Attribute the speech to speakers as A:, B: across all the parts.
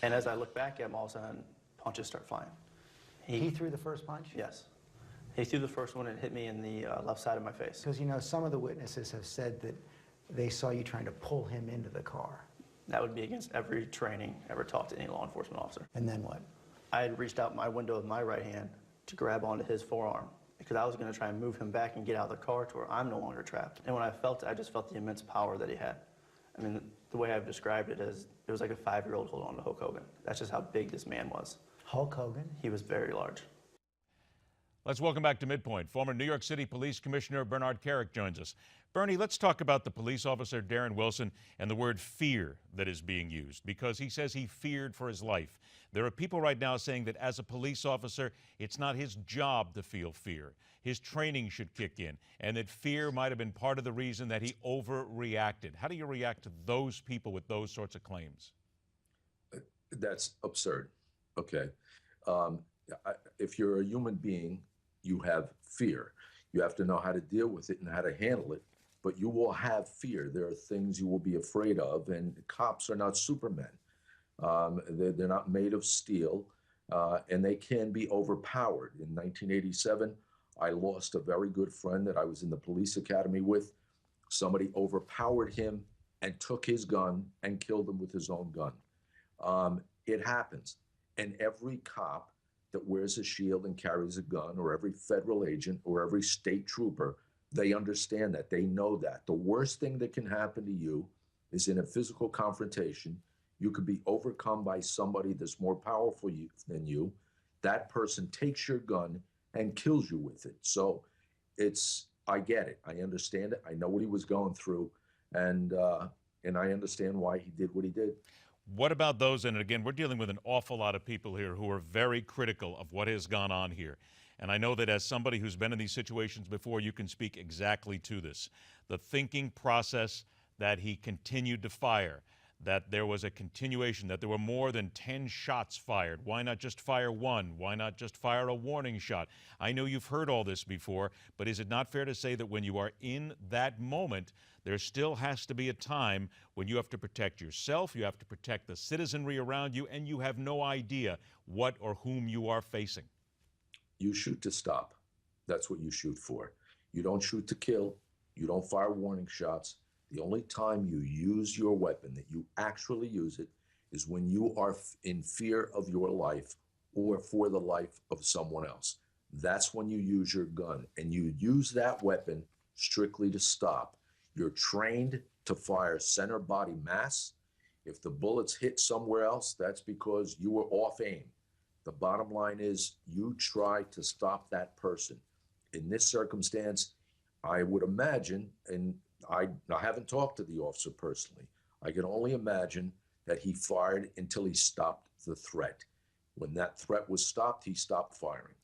A: And as I look back at him, all of a sudden, punches start flying.
B: He threw the first punch?
A: Yes. He threw the first one and hit me in the left side of my face.
B: Because, you know, some of the witnesses have said that they saw you trying to pull him into the car.
A: That would be against every training ever taught to any law enforcement officer.
B: And then what?
A: I had reached out my window with my right hand to grab onto his forearm because I was going to try and move him back and get out of the car to where I'm no longer trapped. And when I felt it, I just felt the immense power that he had. I mean, the way I've described it is it was like a 5-year-old holding on to Hulk Hogan. That's just how big this man was.
B: Hulk Hogan?
A: He was very large.
C: Let's welcome back to MidPoint. Former New York City Police Commissioner Bernard Kerik joins us. Bernie, let's talk about the police officer Darren Wilson and the word fear that is being used, because he says he feared for his life. There are people right now saying that as a police officer, it's not his job to feel fear. His training should kick in, and that fear might have been part of the reason that he overreacted. How do you react to those people with those sorts of claims?
D: That's absurd. Okay. If you're a human being, you have fear. You have to know how to deal with it and how to handle it, but you will have fear. There are things you will be afraid of, and cops are not supermen. They're not made of steel, and they can be overpowered. In 1987, I lost a very good friend that I was in the police academy with. Somebody overpowered him and took his gun and killed him with his own gun. It happens. And every cop that wears a shield and carries a gun, or every federal agent or every state trooper, they understand that. They know that. The worst thing that can happen to you is in a physical confrontation, you could be overcome by somebody that's more powerful than you. That person takes your gun and kills you with it. So I get it. I understand it. I know what he was going through, and I understand why he did what he did.
C: What about those, and again, we're dealing with an awful lot of people here who are very critical of what has gone on here. And I know that as somebody who's been in these situations before, you can speak exactly to this. The thinking process that he continued to fire, that there was a continuation, that there were more than 10 shots fired. Why not just fire one? Why not just fire a warning shot? I know you've heard all this before, but is it not fair to say that when you are in that moment, there still has to be a time when you have to protect yourself, you have to protect the citizenry around you, and you have no idea what or whom you are facing?
D: You shoot to stop. That's what you shoot for. You don't shoot to kill. You don't fire warning shots. The only time you use your weapon, that you actually use it, is when you are in fear of your life or for the life of someone else. That's when you use your gun, and you use that weapon strictly to stop. You're trained to fire center body mass. If the bullets hit somewhere else, that's because you were off aim. The bottom line is you try to stop that person. In this circumstance, I would imagine, and I haven't talked to the officer personally, I can only imagine that he fired until he stopped the threat. When that threat was stopped, he stopped firing.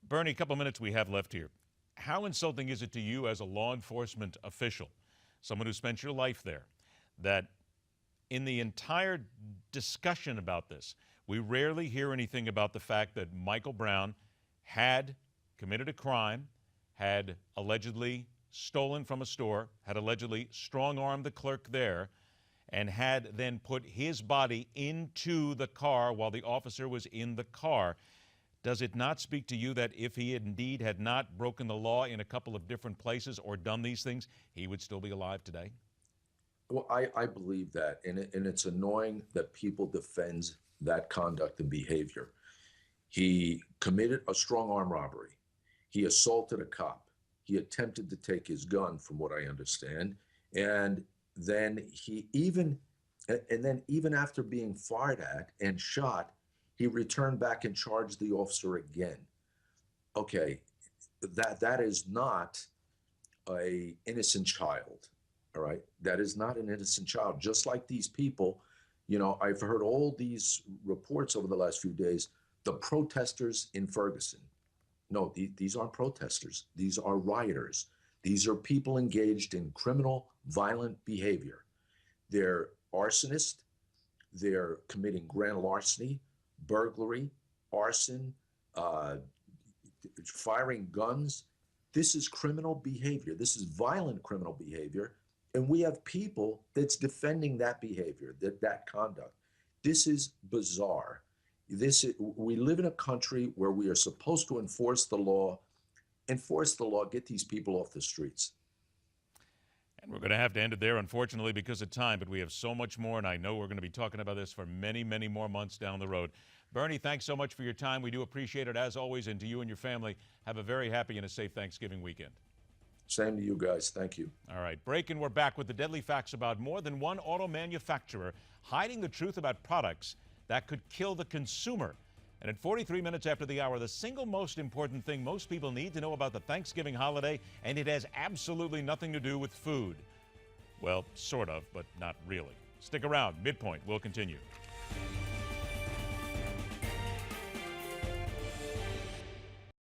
C: Bernie, a couple minutes we have left here. How insulting is it to you as a law enforcement official, someone who spent your life there, that in the entire discussion about this, we rarely hear anything about the fact that Michael Brown had committed a crime, had allegedly stolen from a store, had allegedly strong-armed the clerk there, and had then put his body into the car while the officer was in the car? Does it not speak to you that if he indeed had not broken the law in a couple of different places or done these things, he would still be alive today?
D: Well, I believe that, and it's annoying that people defend that conduct and behavior. He committed a strong-arm robbery. He assaulted a cop. He attempted to take his gun, from what I understand, and then even after being fired at and shot, he returned back and charged the officer again. Okay, that is not an innocent child, all right? That is not an innocent child. Just like these people, you know, I've heard all these reports over the last few days, the protesters in Ferguson. No, these aren't protesters. These are rioters. These are people engaged in criminal, violent behavior. They're arsonists. They're committing grand larceny, burglary, arson, firing guns. This is criminal behavior. This is violent criminal behavior. And we have people that's defending that behavior, that conduct. This is bizarre. We live in a country where we are supposed to enforce the law, get these people off the streets.
C: And we're going to have to end it there, unfortunately, because of time, but we have so much more, and I know we're going to be talking about this for many, many more months down the road. Bernie, thanks so much for your time. We do appreciate it, as always, and to you and your family, have a very happy and a safe Thanksgiving weekend.
D: Same to you guys. Thank you.
C: All right, break, and we're back with the deadly facts about more than one auto manufacturer hiding the truth about products that could kill the consumer. And at 43 minutes after the hour, the single most important thing most people need to know about the Thanksgiving holiday, and it has absolutely nothing to do with food. Well, sort of, but not really. Stick around. MidPoint will continue.